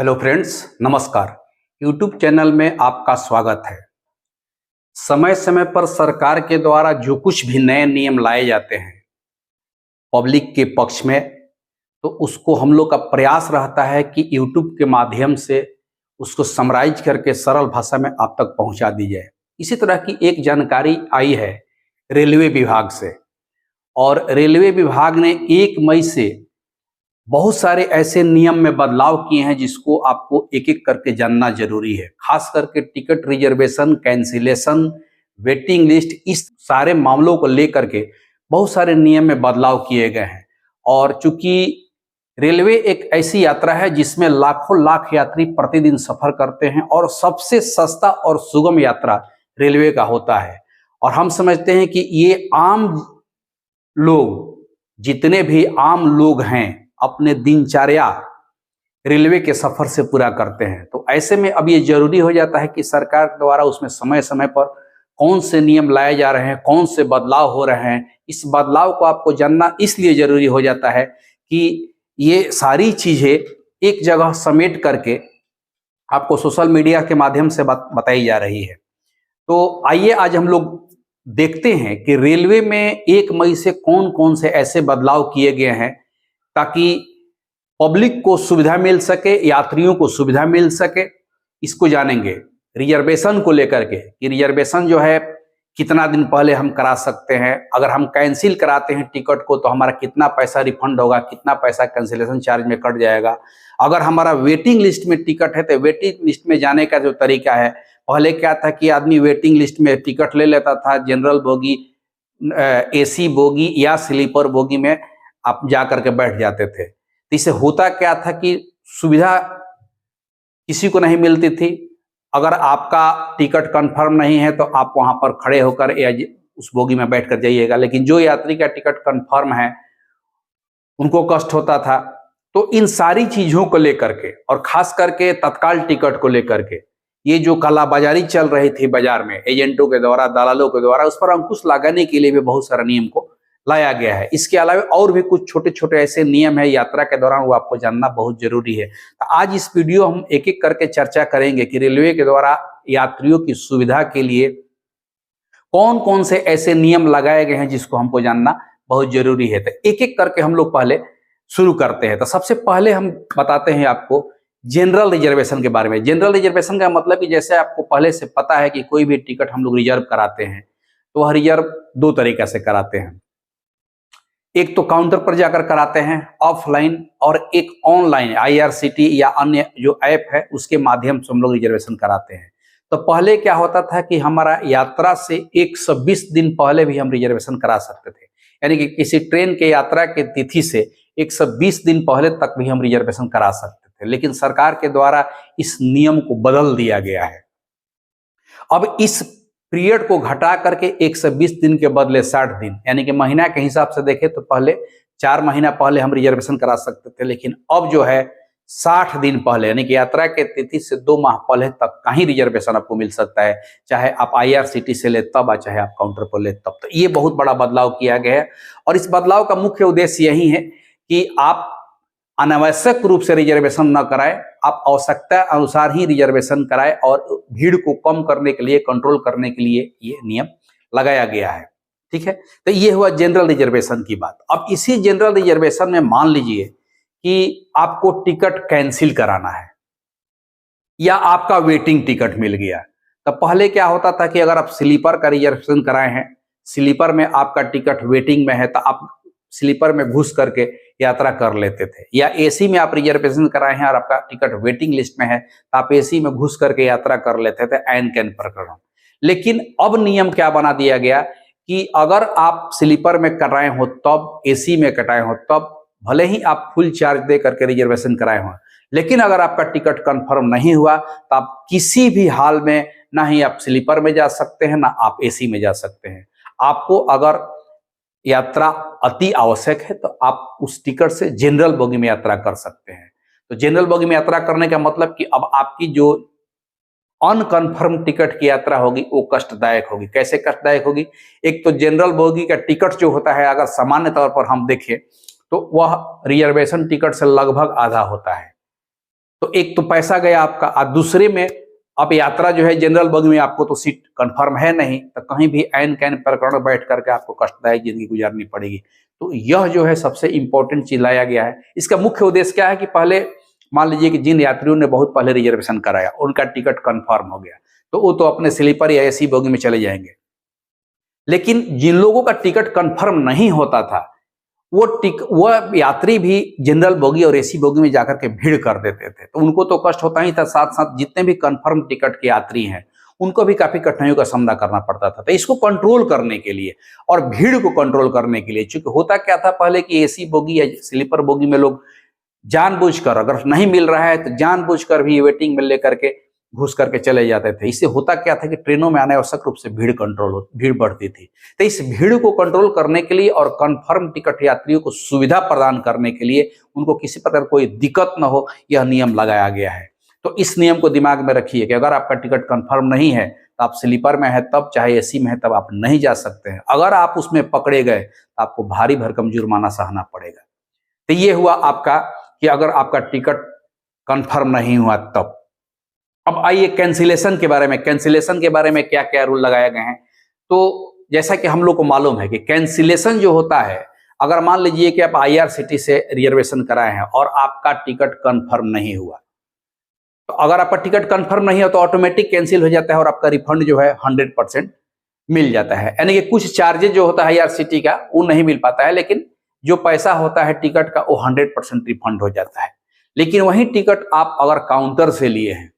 Hello friends, नमस्कार। YouTube channel में आपका स्वागत है। समय समय पर सरकार के द्वारा जो कुछ भी नए नियम लाए जाते हैं पब्लिक के पक्ष में, तो उसको हम लोग का प्रयास रहता है कि यूट्यूब के माध्यम से उसको समराइज करके सरल भाषा में आप तक पहुंचा दी जाए। इसी तरह की एक जानकारी आई है रेलवे विभाग से, और रेलवे विभाग ने 1 मई से बहुत सारे ऐसे नियम में बदलाव किए हैं जिसको आपको एक एक करके जानना जरूरी है। खास करके ticket reservation, cancellation, waiting list, इस सारे मामलों को लेकर के बहुत सारे नियम में बदलाव किए गए हैं। और चूंकि रेलवे एक ऐसी यात्रा है जिसमें लाखों लाख यात्री प्रतिदिन सफर करते हैं और सबसे सस्ता और सुगम यात्रा रेलवे का होता है। और हम समझते हैं कि ये आम लोग, जितने भी आम लोग हैं, अपने दिनचर्या रेलवे के सफर से पूरा करते हैं। तो ऐसे में अब ये जरूरी हो जाता है कि सरकार द्वारा उसमें समय समय पर कौन से नियम लाए जा रहे हैं, कौन से बदलाव हो रहे हैं। इस बदलाव को आपको जानना इसलिए जरूरी हो जाता है कि ये सारी चीजें एक जगह समेट करके आपको सोशल मीडिया के माध्यम से बताई जा रही है। तो आइए आज हम लोग देखते हैं कि रेलवे में 1 मई से कौन कौन से ऐसे बदलाव किए गए हैं ताकि पब्लिक को सुविधा मिल सके, यात्रियों को सुविधा मिल सके। इसको जानेंगे रिजर्वेशन को लेकर के कि रिजर्वेशन जो है कितना दिन पहले हम करा सकते हैं, अगर हम कैंसिल कराते हैं टिकट को तो हमारा कितना पैसा रिफंड होगा, कितना पैसा कैंसिलेशन चार्ज में कट जाएगा। अगर हमारा वेटिंग लिस्ट में टिकट है तो वेटिंग लिस्ट में जाने का जो तरीका है, पहले क्या था कि आदमी वेटिंग लिस्ट में टिकट ले लेता था, जनरल बोगी, एसी बोगी या स्लीपर बोगी में आप जा करके बैठ जाते थे। तो इससे होता क्या था कि सुविधा किसी को नहीं मिलती थी। अगर आपका टिकट कंफर्म नहीं है तो आप वहां पर खड़े होकर या उस बोगी में बैठकर जाइएगा, लेकिन जो यात्री का टिकट कंफर्म है उनको कष्ट होता था। तो इन सारी चीजों को लेकर के और खास करके तत्काल टिकट को लेकर के ये जो कालाबाजारी चल रही थी बाजार में एजेंटों के द्वारा, दलालों के द्वारा, उस पर अंकुश लगाने के लिए भी बहुत सारा नियम को लाया गया है। इसके अलावा और भी कुछ छोटे छोटे ऐसे नियम है यात्रा के दौरान, वो आपको जानना बहुत जरूरी है। तो आज इस वीडियो हम एक एक करके चर्चा करेंगे कि रेलवे के द्वारा यात्रियों की सुविधा के लिए कौन कौन से ऐसे नियम लगाए गए हैं जिसको हमको जानना बहुत जरूरी है। तो एक एक करके हम लोग पहले शुरू करते हैं। तो सबसे पहले हम बताते हैं आपको जनरल रिजर्वेशन के बारे में। जनरल रिजर्वेशन का मतलब कि जैसे आपको पहले से पता है कि कोई भी टिकट हम लोग रिजर्व कराते हैं तो वह रिजर्व 2 तरीका से कराते हैं। एक तो काउंटर पर जाकर कराते हैं ऑफलाइन, और एक ऑनलाइन IRCT या अन्य जो ऐप है उसके माध्यम से हम लोग रिजर्वेशन कराते हैं। तो पहले क्या होता था कि हमारा यात्रा से 120 दिन पहले भी हम रिजर्वेशन करा सकते थे, यानी कि किसी ट्रेन के यात्रा के तिथि से 120 दिन पहले तक भी हम रिजर्वेशन करा सकते थे। लेकिन सरकार के द्वारा इस नियम को बदल दिया गया है। अब इस पीरियड को घटा करके 120 दिन के बदले 60 दिन, यानी कि महीना के हिसाब से देखें तो पहले 4 महीना पहले हम रिजर्वेशन करा सकते थे, लेकिन अब जो है 60 दिन पहले, यानी कि यात्रा के तिथि से 2 माह पहले तक का ही रिजर्वेशन आपको मिल सकता है, चाहे आप IRCT से ले तब, चाहे आप काउंटर पर ले तब। तो ये बहुत बड़ा बदलाव किया गया है, और इस बदलाव का मुख्य उद्देश्य यही है कि आप अनावश्यक रूप से रिजर्वेशन न कराएं, आप आवश्यकता अनुसार ही रिजर्वेशन कराएं, और भीड़ को कम करने के लिए, कंट्रोल करने के लिए ये नियम लगाया गया है। ठीक है, तो ये हुआ जनरल रिजर्वेशन की बात। अब इसी जनरल रिजर्वेशन में मान लीजिए कि आपको टिकट कैंसिल कराना है या आपका वेटिंग टिकट मिल गया। तो पहले क्या होता था कि अगर आप स्लीपर का रिजर्वेशन कराए हैं, स्लीपर में आपका टिकट वेटिंग में है, तो आप स्लीपर में घुस करके यात्रा कर लेते थे, या एसी में आप रिजर्वेशन कराए हैं और आपका टिकट वेटिंग लिस्ट में है तो आप एसी में घुस करके यात्रा कर लेते थे ऐन कैन प्रकरण। लेकिन अब नियम क्या बना दिया गया कि अगर आप स्लीपर में कराए हो तब, एसी में कटाए हो तब, भले ही आप फुल चार्ज दे करके रिजर्वेशन कराए हो, लेकिन अगर आपका टिकट कंफर्म नहीं हुआ तो आप किसी भी हाल में ना ही आप स्लीपर में जा सकते हैं ना आप एसी में जा सकते हैं। आपको अगर यात्रा अति आवश्यक है तो आप उस टिकट से जनरल बोगी में यात्रा कर सकते हैं। तो जनरल बोगी में यात्रा करने का मतलब कि अब आपकी जो अनकंफर्म टिकट की यात्रा होगी वो कष्टदायक होगी। कैसे कष्टदायक होगी? एक तो जनरल बोगी का टिकट जो होता है, अगर सामान्य तौर पर हम देखें तो वह रिजर्वेशन टिकट से लगभग आधा होता है। तो एक तो पैसा गया आपका, और दूसरे में अब यात्रा जो है जनरल बोगी में आपको तो सीट कंफर्म है नहीं, तो कहीं भी ऐन कैन प्रकरण बैठ करके आपको कष्टदायक जिंदगी गुजारनी पड़ेगी। तो यह जो है सबसे इंपॉर्टेंट चीज लाया गया है। इसका मुख्य उद्देश्य क्या है कि पहले मान लीजिए कि जिन यात्रियों ने बहुत पहले रिजर्वेशन कराया उनका टिकट कंफर्म हो गया, तो वो तो अपने स्लीपर या एसी बोगी में चले जाएंगे। लेकिन जिन लोगों का टिकट कंफर्म नहीं होता था वह यात्री भी जनरल बोगी और एसी बोगी में जाकर के भीड़ कर देते थे, तो उनको तो कष्ट होता ही था, साथ साथ जितने भी कंफर्म टिकट के यात्री हैं उनको भी काफी कठिनाइयों का सामना करना पड़ता था। तो इसको कंट्रोल करने के लिए और भीड़ को कंट्रोल करने के लिए, चूंकि होता क्या था पहले कि एसी बोगी या स्लीपर बोगी में लोग जानबूझकर, अगर नहीं मिल रहा है तो जानबूझकर भी वेटिंग में लेकर के घुस करके चले जाते थे। इससे होता क्या था कि ट्रेनों में अनावश्यक रूप से भीड़ बढ़ती थी। तो इस भीड़ को कंट्रोल करने के लिए और कंफर्म टिकट यात्रियों को सुविधा प्रदान करने के लिए, उनको किसी प्रकार कोई दिक्कत न हो, यह नियम लगाया गया है। तो इस नियम को दिमाग में रखिए कि अगर आपका टिकट कंफर्म नहीं है तो आप स्लीपर में है तब, चाहे एसी में है तब आप नहीं जा सकते हैं। अगर आप उसमें पकड़े गए तो आपको भारी भरकम जुर्माना सहना पड़ेगा। तो ये हुआ आपका कि अगर आपका टिकट कंफर्म नहीं हुआ तब। अब आइए कैंसिलेशन के बारे में। कैंसिलेशन के बारे में क्या क्या रूल लगाए गए हैं। तो जैसा कि हम लोग को मालूम है कि कैंसिलेशन जो होता है, अगर मान लीजिए कि आप आईआरसीटी से रिजर्वेशन कराए हैं और आपका टिकट कंफर्म नहीं हुआ, तो अगर आपका टिकट कंफर्म नहीं हो तो ऑटोमेटिक कैंसिल हो जाता है और आपका रिफंड जो है 100% मिल जाता है। यानी कि कुछ चार्जेज जो होता है आईआरसीटी का वो नहीं मिल पाता है, लेकिन जो पैसा होता है टिकट का वो 100% रिफंड हो जाता है। लेकिन वही टिकट आप अगर काउंटर से लिए हैं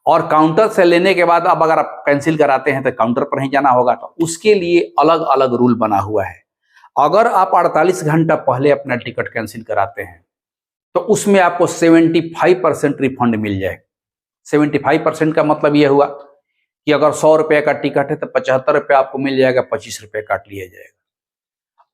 और काउंटर से लेने के बाद अब अगर आप कैंसिल कराते हैं तो काउंटर पर ही जाना होगा, तो उसके लिए अलग अलग रूल बना हुआ है। अगर आप 48 घंटा पहले अपना टिकट कैंसिल कराते हैं तो उसमें आपको 75% रिफंड मिल जाए। 75% का मतलब यह हुआ कि अगर 100 रुपये का टिकट है तो 75 रुपये आपको मिल जाएगा, 25 रुपये काट लिया जाएगा।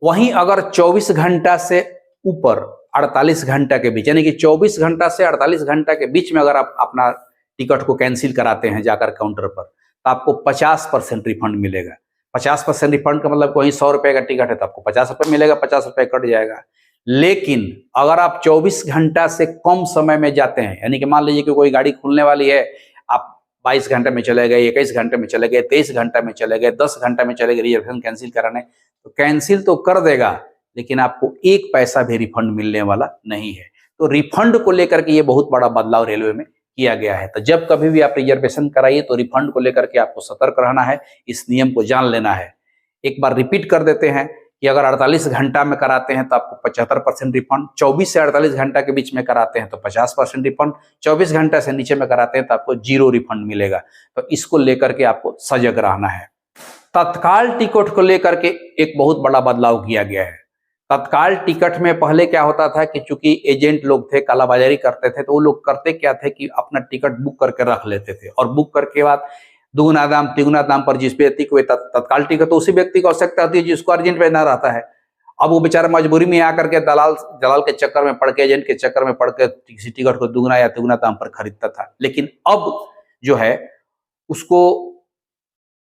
वहीं अगर 24 घंटा से ऊपर 48 घंटा के बीच, यानी कि 24 घंटा से 48 घंटा के बीच में अगर आप अपना टिकट को कैंसिल कराते हैं जाकर काउंटर पर, तो आपको 50% रिफंड मिलेगा। 50% रिफंड का मतलब कोई 100 रुपये का टिकट है तो आपको 50 रुपये मिलेगा, 50 रुपये कट जाएगा। लेकिन अगर आप 24 घंटा से कम समय में जाते हैं, यानी कि मान लीजिए कि कोई गाड़ी खुलने वाली है, आप 22 घंटे में चले गए, 21 घंटे में चले गए, 23 घंटे में चले गए, 10 घंटे में चले गए रिजर्वेशन कैंसिल कराने, तो कैंसिल तो कर देगा लेकिन आपको एक पैसा भी रिफंड मिलने वाला नहीं है। तो रिफंड को लेकर के ये बहुत बड़ा बदलाव रेलवे में किया गया है। तो जब कभी भी आप रिजर्वेशन कराइए तो रिफंड को लेकर के आपको सतर्क रहना है, इस नियम को जान लेना है। एक बार रिपीट कर देते हैं कि अगर 48 घंटा में कराते हैं तो आपको 75% रिफंड, 24 से 48 घंटा के बीच में कराते हैं तो 50% रिफंड, 24 घंटा से नीचे में कराते हैं तो आपको 0 रिफंड मिलेगा। तो इसको लेकर के आपको सजग रहना है। तत्काल टिकट को लेकर के एक बहुत बड़ा बदलाव किया गया है। तत्काल टिकट में पहले क्या होता था कि चूंकि एजेंट लोग थे, कालाबाजारी करते थे, तो वो लोग करते क्या थे कि अपना टिकट बुक करके रख लेते थे और बुक करके बाद दुगुना दाम तिगुना दाम पर जिस व्यक्ति को तत्काल टिकट, तो उसी व्यक्ति को आवश्यकता होती है जिसको अर्जेंट में ना रहता है। अब वो बेचारा मजबूरी में आकर के दलाल के चक्कर में पड़ के, एजेंट के चक्कर में पड़ के किसी टिकट को दुगुना या तिगुना दाम पर खरीदता था। लेकिन अब जो है उसको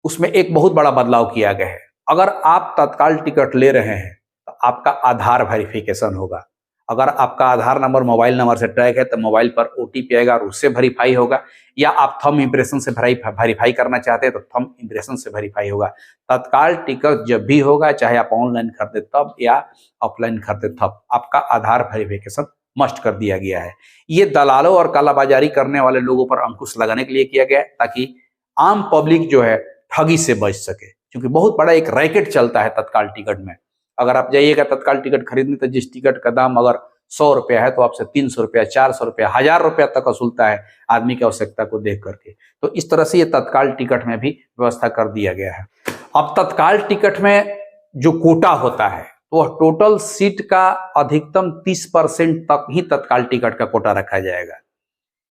उसमें एक बहुत बड़ा बदलाव किया गया है। अगर आप तत्काल टिकट ले रहे हैं तो आपका आधार वेरिफिकेशन होगा। अगर आपका आधार नंबर मोबाइल नंबर से ट्रैक है तो मोबाइल पर ओटीपी आएगा और उससे वेरीफाई होगा, या आप थंब इंप्रेशन से वेरीफाई करना चाहते हैं तो थंब इंप्रेशन से वेरीफाई होगा। तत्काल टिकट जब भी होगा, चाहे आप ऑनलाइन खरीदे तब या ऑफलाइन खरीदे तब, आपका आधार वेरिफिकेशन मस्ट कर दिया गया है। ये दलालों और कालाबाजारी करने वाले लोगों पर अंकुश लगाने के लिए किया गया है ताकि आम पब्लिक जो है ठगी से बच सके, क्योंकि बहुत बड़ा एक रैकेट चलता है तत्काल टिकट में। अगर आप जाइएगा तत्काल टिकट खरीदने तो जिस टिकट का दाम अगर 100 रुपया है तो आपसे 300 रुपया, 400 रुपया, 1000 रुपया तक वसूलता है आदमी की आवश्यकता को देख करके। तो इस तरह से ये तत्काल टिकट में भी व्यवस्था कर दिया गया है। अब तत्काल टिकट में जो कोटा होता है तो वह टोटल सीट का अधिकतम 30% तक ही तत्काल टिकट का कोटा रखा जाएगा।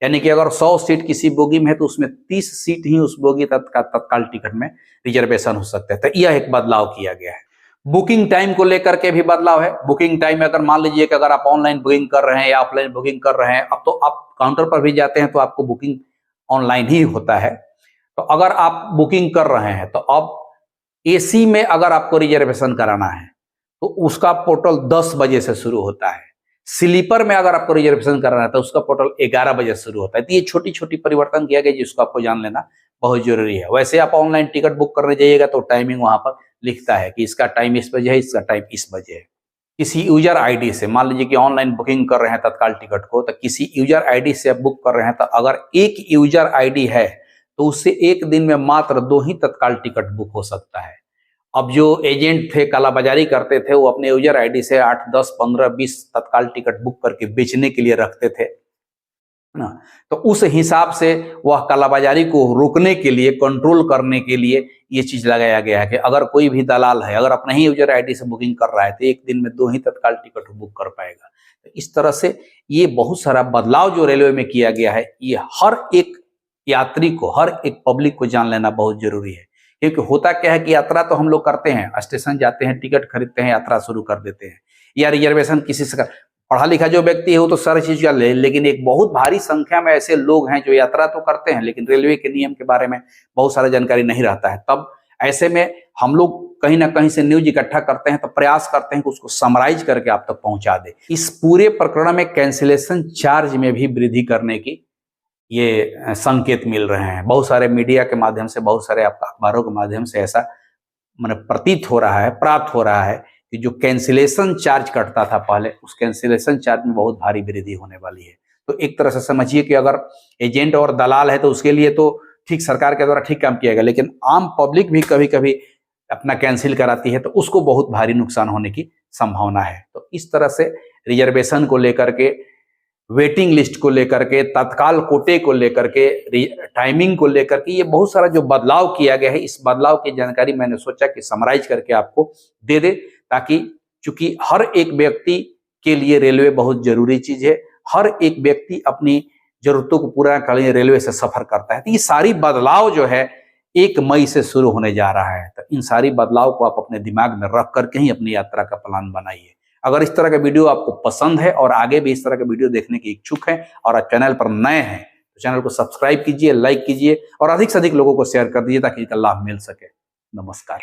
यानी कि अगर 100 सीट किसी बोगी में है तो उसमें 30 सीट ही उस बोगी तत्काल टिकट में रिजर्वेशन हो सकते हैं। तो यह एक बदलाव किया गया है। बुकिंग टाइम को लेकर के भी बदलाव है। बुकिंग टाइम में अगर मान लीजिए कि अगर आप ऑनलाइन बुकिंग कर रहे हैं या ऑफलाइन बुकिंग कर रहे हैं, अब तो आप काउंटर पर भी जाते हैं तो आपको बुकिंग ऑनलाइन ही होता है। तो अगर आप बुकिंग कर रहे हैं तो अब एसी में अगर आपको रिजर्वेशन कराना है तो उसका पोर्टल 10 बजे से शुरू होता है। स्लीपर में अगर आपको रिजर्वेशन करना है तो उसका पोर्टल 11 बजे शुरू होता है। तो ये छोटी छोटी परिवर्तन किया गया जिसको आपको जान लेना बहुत जरूरी है। वैसे आप ऑनलाइन टिकट बुक करने जाइएगा तो टाइमिंग वहां पर लिखता है कि इसका टाइम इस बजे है, इसका टाइम इस बजे है। किसी यूजर आईडी से मान लीजिए कि ऑनलाइन बुकिंग कर रहे हैं तत्काल टिकट को, तो किसी यूजर आईडी से आप बुक कर रहे हैं तो अगर एक यूजर आईडी है तो उससे एक दिन में मात्र 2 ही तत्काल टिकट बुक हो सकता है। अब जो एजेंट थे, कालाबाजारी करते थे, वो अपने यूजर आईडी से 8, 10, 15, 20 तत्काल टिकट बुक करके बेचने के लिए रखते थे ना। तो उस हिसाब से वह कालाबाजारी को रोकने के लिए, कंट्रोल करने के लिए ये चीज लगाया गया है कि अगर कोई भी दलाल है, अगर अपने ही यूजर आईडी से बुकिंग कर रहा है तो एक दिन में 2 ही तत्काल टिकट बुक कर पाएगा। तो इस तरह से ये बहुत सारा बदलाव जो रेलवे में किया गया है, ये हर एक यात्री को, हर एक पब्लिक को जान लेना बहुत जरूरी है। क्योंकि होता क्या है कि यात्रा तो हम लोग करते हैं, स्टेशन जाते हैं, टिकट खरीदते हैं, यात्रा शुरू कर देते हैं, या रिजर्वेशन किसी से पढ़ा लिखा जो व्यक्ति है वो तो सारी चीज ले, लेकिन एक बहुत भारी संख्या में ऐसे लोग हैं जो यात्रा तो करते हैं लेकिन रेलवे के नियम के बारे में बहुत सारा जानकारी नहीं रहता है। तब ऐसे में हम लोग कहीं ना कहीं से न्यूज इकट्ठा करते हैं, तो प्रयास करते हैं कि उसको समराइज करके आप तक पहुंचा दे। इस पूरे प्रकरण में कैंसिलेशन चार्ज में भी वृद्धि करने की ये संकेत मिल रहे हैं। बहुत सारे मीडिया के माध्यम से, बहुत सारे अखबारों के माध्यम से ऐसा प्रतीत हो रहा है, प्राप्त हो रहा है कि जो कैंसिलेशन चार्ज कटता था पहले, उस कैंसिलेशन चार्ज में बहुत भारी वृद्धि होने वाली है। तो एक तरह से समझिए कि अगर एजेंट और दलाल है तो उसके लिए तो ठीक, सरकार के द्वारा ठीक काम किया गया, लेकिन आम पब्लिक भी कभी कभी अपना कैंसिल कराती है तो उसको बहुत भारी नुकसान होने की संभावना है। तो इस तरह से रिजर्वेशन को लेकर के, वेटिंग लिस्ट को लेकर के, तत्काल कोटे को लेकर के, टाइमिंग को लेकर के, ये बहुत सारा जो बदलाव किया गया है, इस बदलाव की जानकारी मैंने सोचा कि समराइज करके आपको दे दे, ताकि चूंकि हर एक व्यक्ति के लिए रेलवे बहुत जरूरी चीज है, हर एक व्यक्ति अपनी जरूरतों को पूरा करने के लिए रेलवे से सफर करता है। तो ये सारी बदलाव जो है 1 मई से शुरू होने जा रहा है। तो इन सारी बदलाव को आप अपने दिमाग में रख करके ही अपनी यात्रा का प्लान बनाइए। अगर इस तरह का वीडियो आपको पसंद है और आगे भी इस तरह का वीडियो देखने की इच्छुक हैं और आप चैनल पर नए हैं तो चैनल को सब्सक्राइब कीजिए, लाइक कीजिए और अधिक से अधिक लोगों को शेयर कर दीजिए ताकि इसका लाभ मिल सके। नमस्कार।